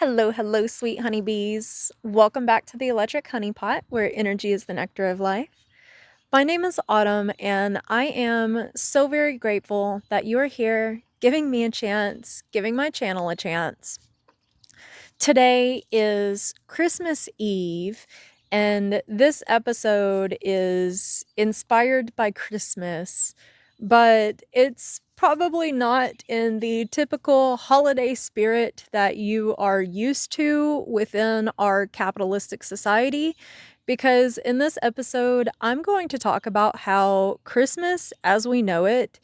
Hello, hello, sweet honeybees. Welcome back to the Electric Honey Pot, where energy is the nectar of life. My name is Autumn, and I am so very grateful that you are here, giving me a chance, giving my channel a chance. Today is Christmas Eve, and this episode is inspired by Christmas, but it's probably not in the typical holiday spirit that you are used to within our capitalistic society. Because in this episode, I'm going to talk about how Christmas as we know it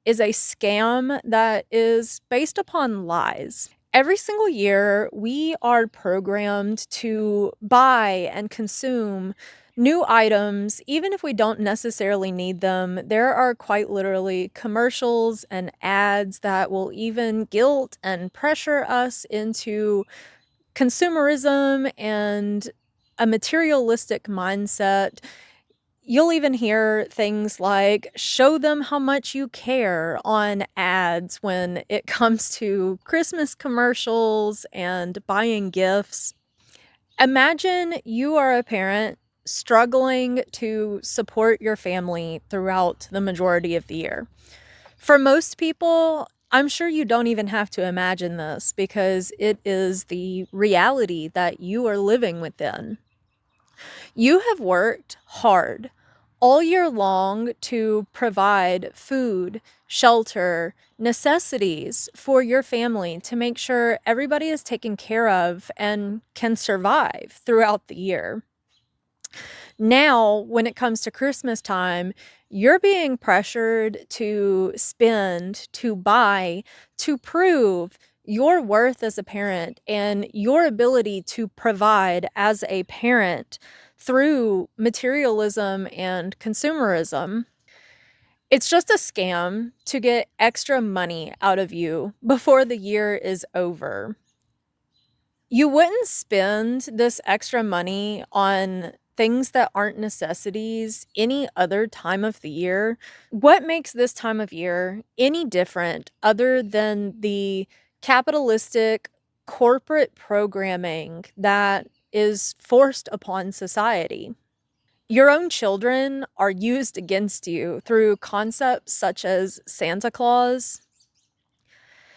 is a scam that is based upon lies. Every single year, we are programmed to buy and consume new items, even if we don't necessarily need them. There are quite literally commercials and ads that will even guilt and pressure us into consumerism and a materialistic mindset. You'll even hear things like, show them how much you care on ads when it comes to Christmas commercials and buying gifts. Imagine you are a parent struggling to support your family throughout the majority of the year. For most people, I'm sure you don't even have to imagine this because it is the reality that you are living within. You have worked hard all year long to provide food, shelter, necessities for your family to make sure everybody is taken care of and can survive throughout the year. Now, when it comes to Christmas time, you're being pressured to spend, to buy, to prove your worth as a parent and your ability to provide as a parent through materialism and consumerism. It's just a scam to get extra money out of you before the year is over. You wouldn't spend this extra money on things that aren't necessities any other time of the year. What makes this time of year any different other than the capitalistic corporate programming that is forced upon society? Your own children are used against you through concepts such as Santa Claus.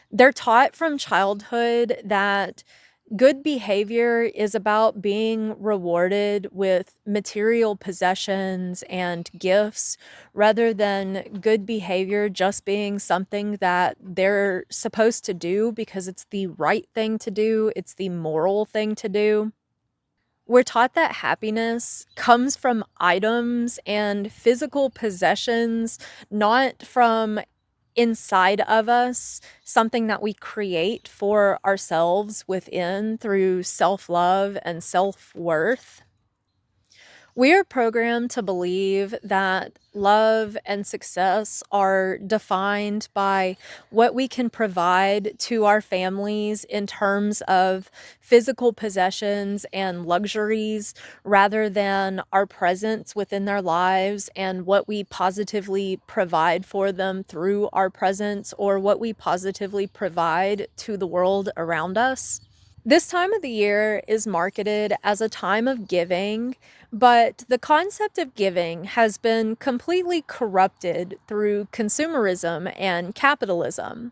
They're taught from childhood that good behavior is about being rewarded with material possessions and gifts rather than good behavior just being something that they're supposed to do because it's the right thing to do, it's the moral thing to do. We're taught that happiness comes from items and physical possessions, not from inside of us, something that we create for ourselves within through self-love and self-worth. We are programmed to believe that love and success are defined by what we can provide to our families in terms of physical possessions and luxuries rather than our presence within their lives and what we positively provide for them through our presence or what we positively provide to the world around us. This time of the year is marketed as a time of giving, but the concept of giving has been completely corrupted through consumerism and capitalism.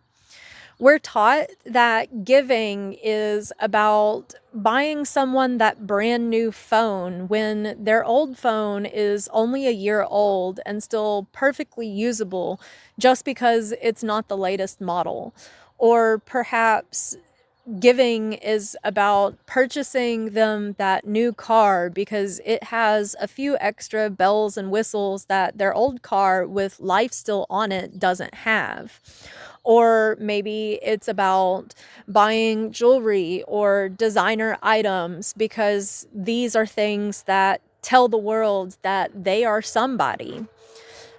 We're taught that giving is about buying someone that brand new phone when their old phone is only a year old and still perfectly usable just because it's not the latest model. Or perhaps giving is about purchasing them that new car because it has a few extra bells and whistles that their old car with life still on it doesn't have. Or maybe it's about buying jewelry or designer items because these are things that tell the world that they are somebody.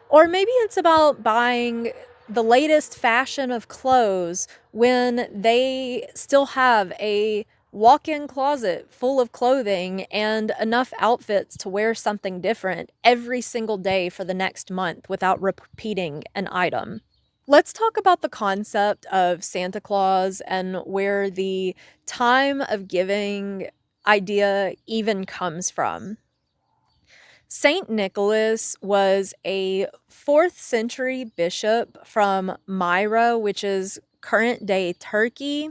Or maybe it's about buying the latest fashion of clothes when they still have a walk-in closet full of clothing and enough outfits to wear something different every single day for the next month without repeating an item. Let's talk about the concept of Santa Claus and where the time of giving idea even comes from. Saint Nicholas was a 4th century bishop from Myra, which is current day Turkey.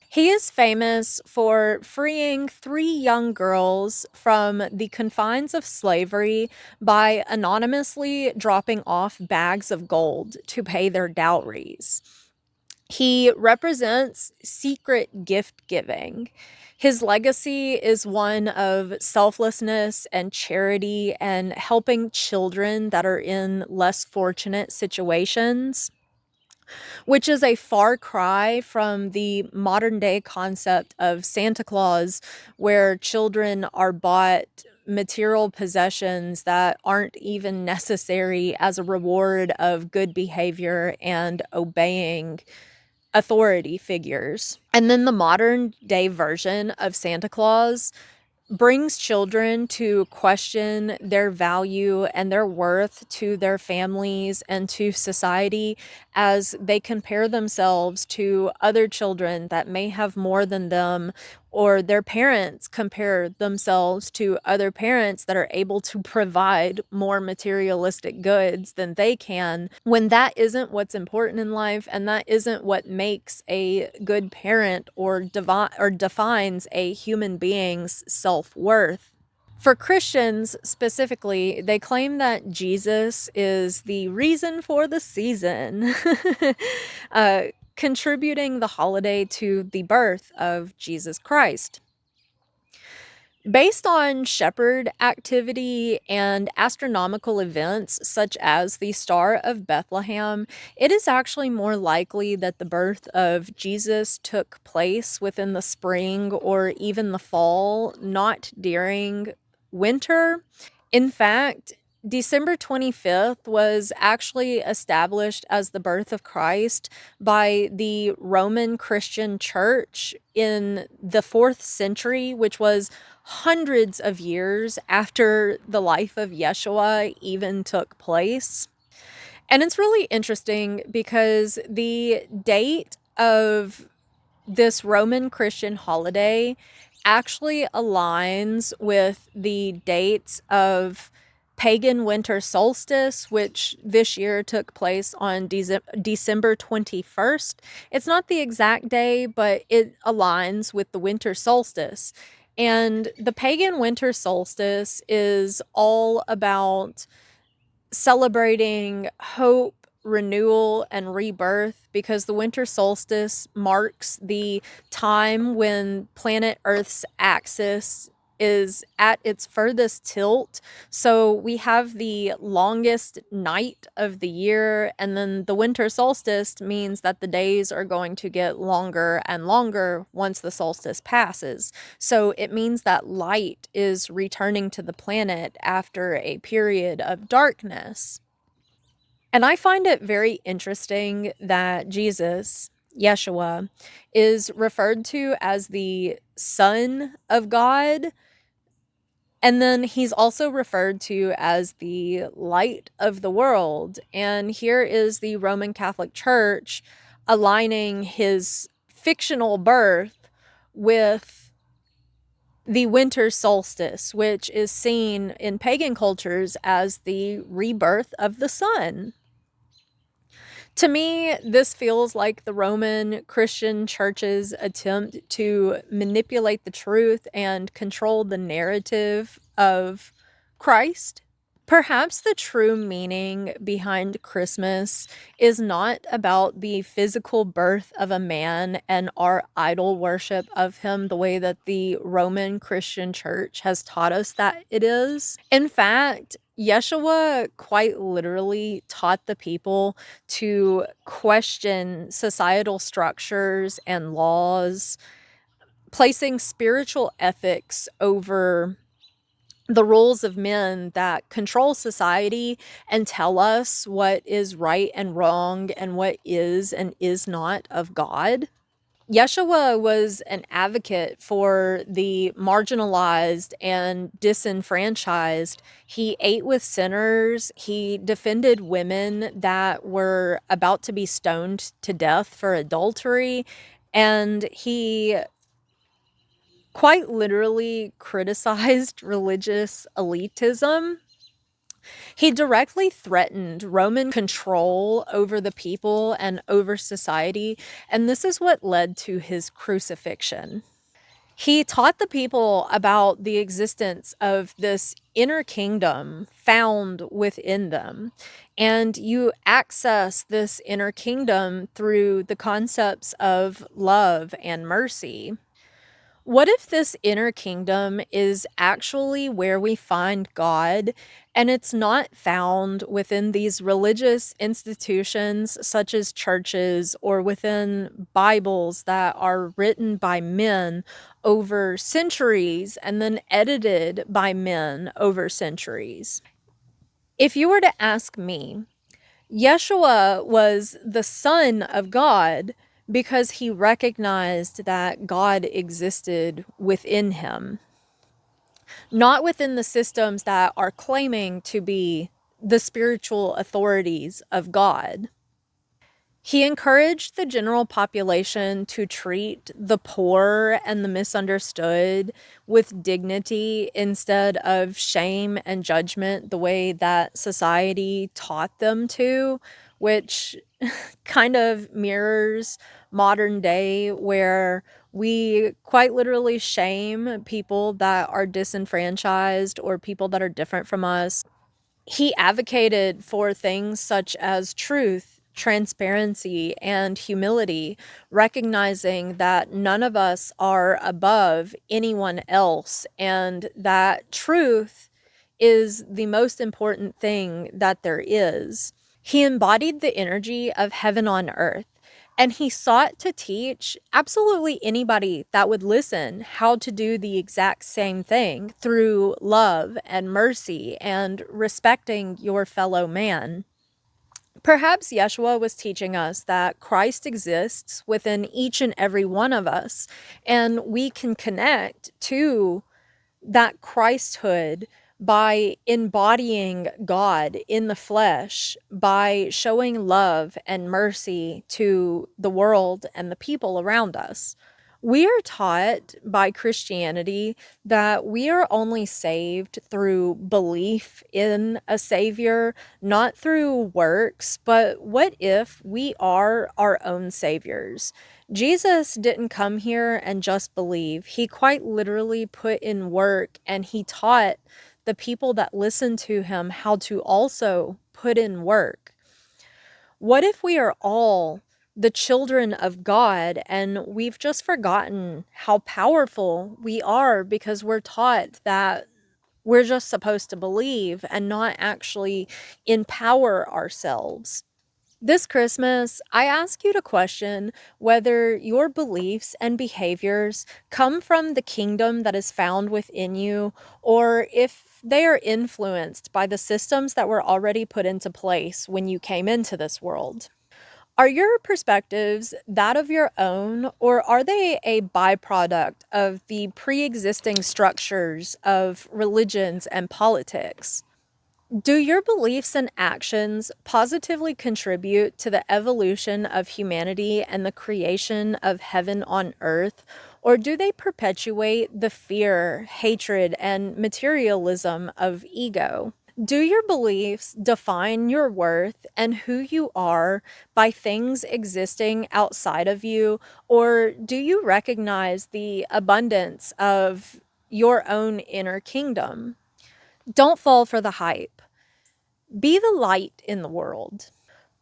He is famous for freeing 3 young girls from the confines of slavery by anonymously dropping off bags of gold to pay their dowries. He represents secret gift giving. His legacy is one of selflessness and charity and helping children that are in less fortunate situations, which is a far cry from the modern day concept of Santa Claus, where children are bought material possessions that aren't even necessary as a reward of good behavior and obeying authority figures. And then the modern day version of Santa Claus brings children to question their value and their worth to their families and to society as they compare themselves to other children that may have more than them, or their parents compare themselves to other parents that are able to provide more materialistic goods than they can, when that isn't what's important in life and that isn't what makes a good parent or defines a human being's self-worth. For Christians specifically, they claim that Jesus is the reason for the season, uh, contributing the holiday to the birth of Jesus Christ. Based on shepherd activity and astronomical events such as the Star of Bethlehem, it is actually more likely that the birth of Jesus took place within the spring or even the fall, not during winter. In fact, December 25th was actually established as the birth of Christ by the Roman Christian Church in the 4th century, which was hundreds of years after the life of Yeshua even took place. And it's really interesting because the date of this Roman Christian holiday actually aligns with the dates of pagan winter solstice, which this year took place on December 21st. It's not the exact day, but it aligns with the winter solstice. And the pagan winter solstice is all about celebrating hope, renewal, and rebirth, because the winter solstice marks the time when planet Earth's axis is at its furthest tilt. So we have the longest night of the year, and then the winter solstice means that the days are going to get longer and longer once the solstice passes. So it means that light is returning to the planet after a period of darkness. And I find it very interesting that Jesus, Yeshua, is referred to as the Son of God. And then he's also referred to as the light of the world. And here is the Roman Catholic Church aligning his fictional birth with the winter solstice, which is seen in pagan cultures as the rebirth of the sun. To me, this feels like the Roman Christian Church's attempt to manipulate the truth and control the narrative of Christ. Perhaps the true meaning behind Christmas is not about the physical birth of a man and our idol worship of him the way that the Roman Christian Church has taught us that it is. In fact, Yeshua quite literally taught the people to question societal structures and laws, placing spiritual ethics over the roles of men that control society and tell us what is right and wrong and what is and is not of God. Yeshua was an advocate for the marginalized and disenfranchised. He ate with sinners. He defended women that were about to be stoned to death for adultery. And he quite literally criticized religious elitism. He directly threatened Roman control over the people and over society, and this is what led to his crucifixion. He taught the people about the existence of this inner kingdom found within them. And you access this inner kingdom through the concepts of love and mercy. What if this inner kingdom is actually where we find God, and it's not found within these religious institutions such as churches or within Bibles that are written by men over centuries and then edited by men over centuries? If you were to ask me, Yeshua was the Son of God because he recognized that God existed within him, not within the systems that are claiming to be the spiritual authorities of God. He encouraged the general population to treat the poor and the misunderstood with dignity instead of shame and judgment, the way that society taught them to, which kind of mirrors modern day, where we quite literally shame people that are disenfranchised or people that are different from us. He advocated for things such as truth, transparency, and humility, recognizing that none of us are above anyone else and that truth is the most important thing that there is. He embodied the energy of heaven on earth, and he sought to teach absolutely anybody that would listen how to do the exact same thing through love and mercy and respecting your fellow man. Perhaps Yeshua was teaching us that Christ exists within each and every one of us, and we can connect to that Christhood by embodying God in the flesh, by showing love and mercy to the world and the people around us. We are taught by Christianity that we are only saved through belief in a Savior, not through works. But what if we are our own saviors? Jesus didn't come here and just believe. He quite literally put in work, and he taught the people that listened to him how to also put in work. What if we are all the children of God and we've just forgotten how powerful we are because we're taught that we're just supposed to believe and not actually empower ourselves? This Christmas, I ask you to question whether your beliefs and behaviors come from the kingdom that is found within you, or if they are influenced by the systems that were already put into place when you came into this world. Are your perspectives that of your own, or are they a byproduct of the pre-existing structures of religions and politics? Do your beliefs and actions positively contribute to the evolution of humanity and the creation of heaven on earth, or do they perpetuate the fear, hatred, and materialism of ego? Do your beliefs define your worth and who you are by things existing outside of you, or do you recognize the abundance of your own inner kingdom? Don't fall for the hype. Be the light in the world.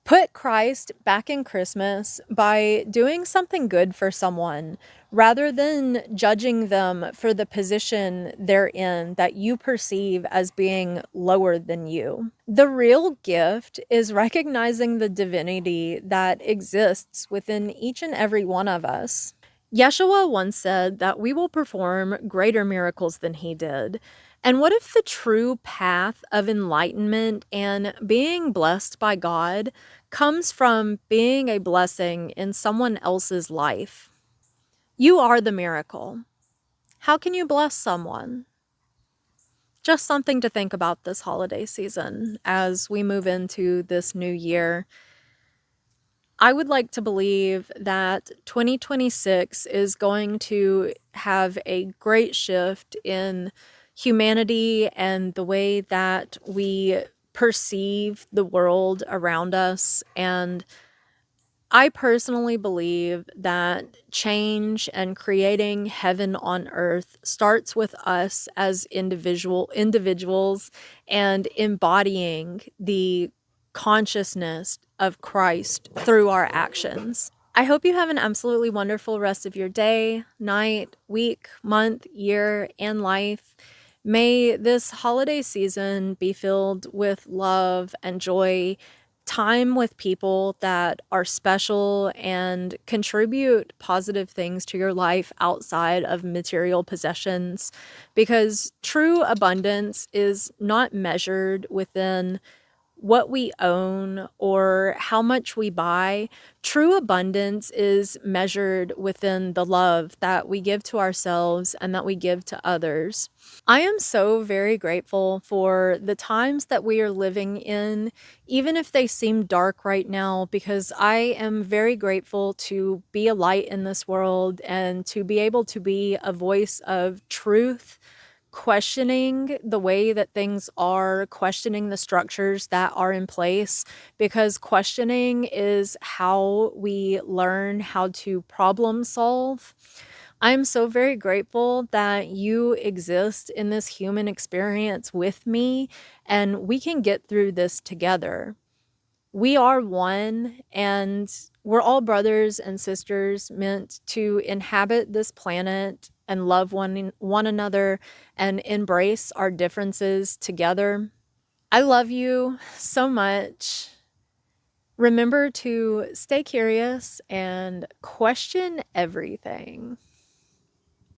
Put Christ back in Christmas by doing something good for someone rather than judging them for the position they're in that you perceive as being lower than you. The real gift is recognizing the divinity that exists within each and every one of us. Yeshua once said that we will perform greater miracles than he did. And what if the true path of enlightenment and being blessed by God comes from being a blessing in someone else's life? You are the miracle. How can you bless someone? Just something to think about this holiday season as we move into this new year. I would like to believe that 2026 is going to have a great shift in humanity and the way that we perceive the world around us. And I personally believe that change and creating heaven on earth starts with us as individuals and embodying the consciousness of Christ through our actions. I hope you have an absolutely wonderful rest of your day, night, week, month, year, and life. May this holiday season be filled with love and joy, time with people that are special and contribute positive things to your life outside of material possessions, because true abundance is not measured within what we own or how much we buy. True abundance is measured within the love that we give to ourselves and that we give to others. I am so very grateful for the times that we are living in, even if they seem dark right now, because I am very grateful to be a light in this world and to be able to be a voice of truth, questioning the way that things are, questioning the structures that are in place, because questioning is how we learn how to problem solve. I'm so very grateful that you exist in this human experience with me, and we can get through this together. We are one, and we're all brothers and sisters meant to inhabit this planet and love one another and embrace our differences together. I love you so much. Remember to stay curious and question everything.